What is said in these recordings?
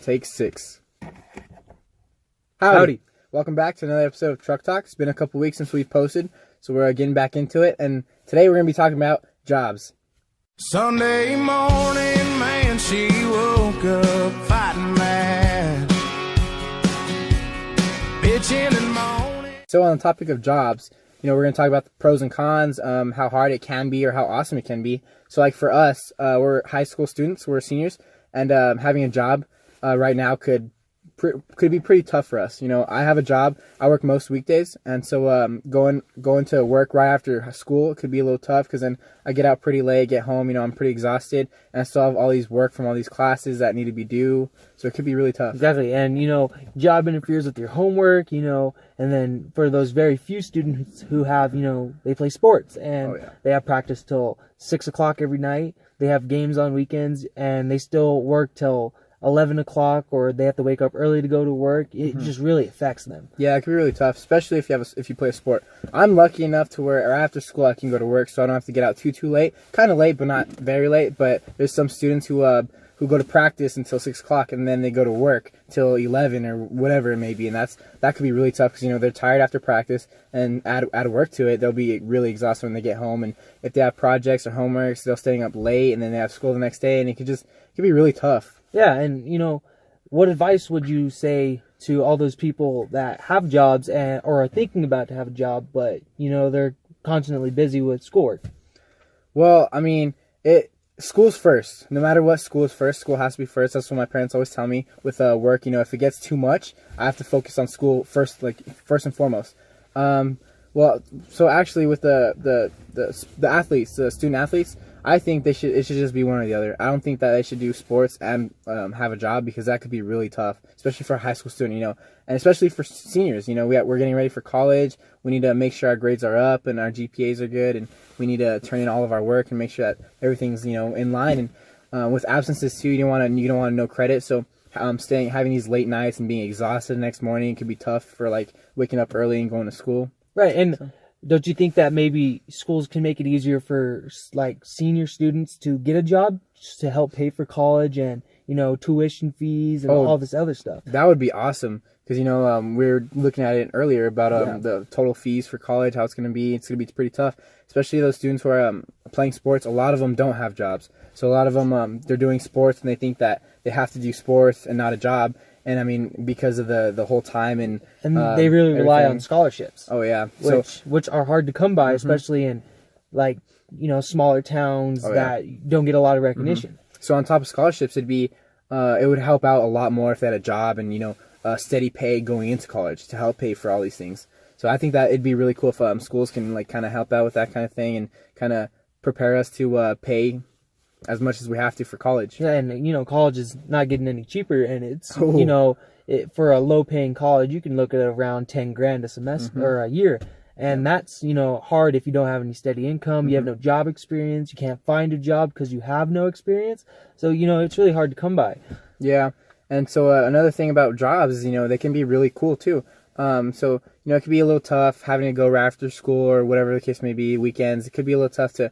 Take 6. Howdy. Welcome back to another episode of Truck Talk. It's been a couple weeks since we've posted, so we're getting back into it. And today we're going to be talking about jobs. Sunday morning, man, she woke up fighting mad. Bitching and moaning. So on the topic of jobs, we're going to talk about the pros and cons, how hard it can be or how awesome it can be. So like for us, we're high school students, we're seniors, and having a job right now could be pretty tough for us. I have a job. I work most weekdays, and so going to work right after school could be a little tough because then I get out pretty late, get home, I'm pretty exhausted, and I still have all these work from all these classes that need to be due, so it could be really tough. Exactly, and job interferes with your homework, and then for those very few students who have, they play sports and they have practice till 6 o'clock every night. They have games on weekends, and they still work till 11 o'clock, or they have to wake up early to go to work. It just really affects them. Yeah, it can be really tough, especially if you play a sport. I'm lucky enough to where, or after school, I can go to work, so I don't have to get out too late. Kind of late, but not very late. But there's some students who go to practice until 6 o'clock, and then they go to work till 11 or whatever it may be, and that could be really tough because they're tired after practice, and add work to it, they'll be really exhausted when they get home. And if they have projects or homeworks, they're staying up late, and then they have school the next day, and it could be really tough. Yeah, and what advice would you say to all those people that have jobs or are thinking about to have a job, but they're constantly busy with schoolwork? Well, school's first. No matter what, school is first. School has to be first. That's what my parents always tell me with work. If it gets too much, I have to focus on school first, first and foremost. Well, so actually with the athletes, the student athletes, I think it should just be one or the other. I don't think that they should do sports and have a job, because that could be really tough, especially for a high school student, and especially for seniors. We're getting ready for college. We need to make sure our grades are up and our GPAs are good, and we need to turn in all of our work and make sure that everything's in line. And with absences too, you don't want no credit. So having these late nights and being exhausted the next morning could be tough for waking up early and going to school. Right, and don't you think that maybe schools can make it easier for senior students to get a job just to help pay for college and tuition fees and all this other stuff? That would be awesome, because we were looking at it earlier about the total fees for college, how it's going to be. It's going to be pretty tough, especially those students who are playing sports. A lot of them don't have jobs, so a lot of them they're doing sports and they think that they have to do sports and not a job. And because of the whole time and they really rely on scholarships. Oh yeah, which are hard to come by, especially in smaller towns that don't get a lot of recognition. So on top of scholarships, it would help out a lot more if they had a job and steady pay going into college to help pay for all these things. So I think that it'd be really cool if schools can kind of help out with that kind of thing and kind of prepare us to pay as much as we have to for college. Yeah, and college is not getting any cheaper, and it's for a low-paying college, you can look at around $10,000 a semester or a year, and that's hard if you don't have any steady income, you have no job experience, you can't find a job because you have no experience, so it's really hard to come by. Yeah, and so another thing about jobs is they can be really cool too. So it could be a little tough having to go right after school or whatever the case may be, weekends. It could be a little tough to,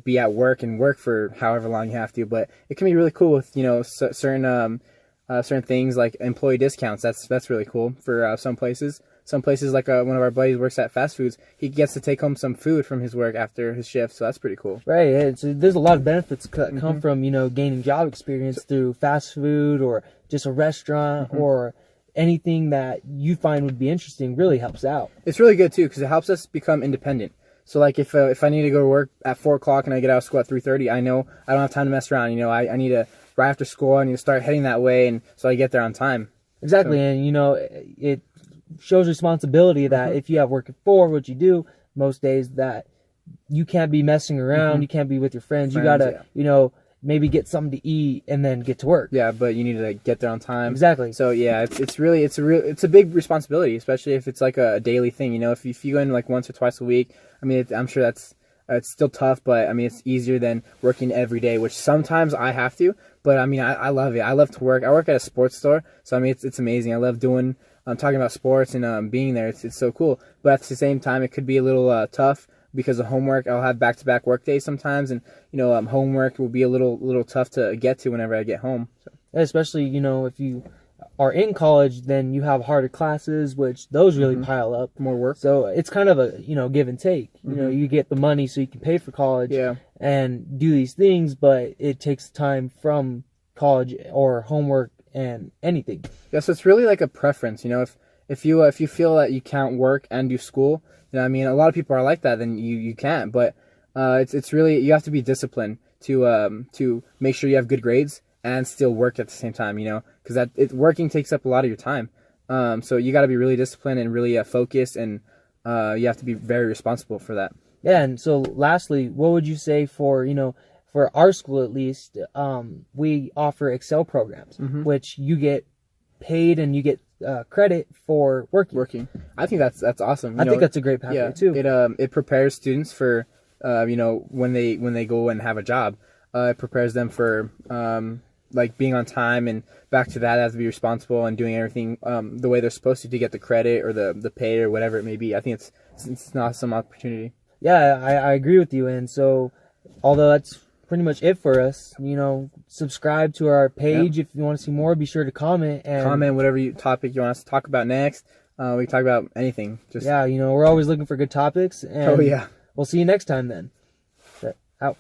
be at work and work for however long you have to, but it can be really cool with, certain things like employee discounts. That's really cool for some places. Some places, like one of our buddies works at fast foods, he gets to take home some food from his work after his shift, so that's pretty cool. Right, yeah, so there's a lot of benefits that come from, gaining job experience through fast food or just a restaurant or anything that you find would be interesting. Really helps out. It's really good too, because it helps us become independent. So if I need to go to work at 4 o'clock and I get out of school at 3:30, I know I don't have time to mess around. I need to, right after school, I need to start heading that way, and so I get there on time. Exactly, and it shows responsibility that if you have work at 4, what you do most days, that you can't be messing around, you can't be with your friends. You gotta maybe get something to eat and then get to work. Yeah, but you need to get there on time. Exactly. So yeah, it's a big responsibility, especially if it's a daily thing. If you go in once or twice a week, I'm sure it's still tough, but it's easier than working every day, which sometimes I have to. But I love it. I love to work. I work at a sports store, so it's amazing. I love talking about sports and being there. It's so cool. But at the same time, it could be a little tough because of homework. I'll have back-to-back work days sometimes, and homework will be a little tough to get to whenever I get home. So. especially, you know, if you are in college, then you have harder classes, which those really pile up. More work. So it's kind of a, you know, give and take. You know, you get the money so you can pay for college and do these things, but it takes time from college or homework and anything. Yeah, so it's really like a preference, you know, if you feel that you can't work and do school, you know, I mean, a lot of people are like that, then you can't, but it's really, you have to be disciplined to make sure you have good grades and still work at the same time, you know, because working takes up a lot of your time. So you got to be really disciplined and really focused, and you have to be very responsible for that. Yeah, and so lastly, what would you say for, you know, for our school at least, we offer Excel programs, which you get paid and you get credit for working. I think that's awesome. I think that's a great pathway too. It prepares students for you know, when they go and have a job. It prepares them for like being on time, and back to that, they have to be responsible and doing everything the way they're supposed to get the credit or the pay or whatever it may be. I think it's an awesome opportunity. Yeah, I agree with you. And so, although that's pretty much it for us, you know, subscribe to our page. If you want to see more, be sure to comment whatever topic you want us to talk about next. We can talk about anything. Just you know, we're always looking for good topics. And oh yeah, we'll see you next time then. Out.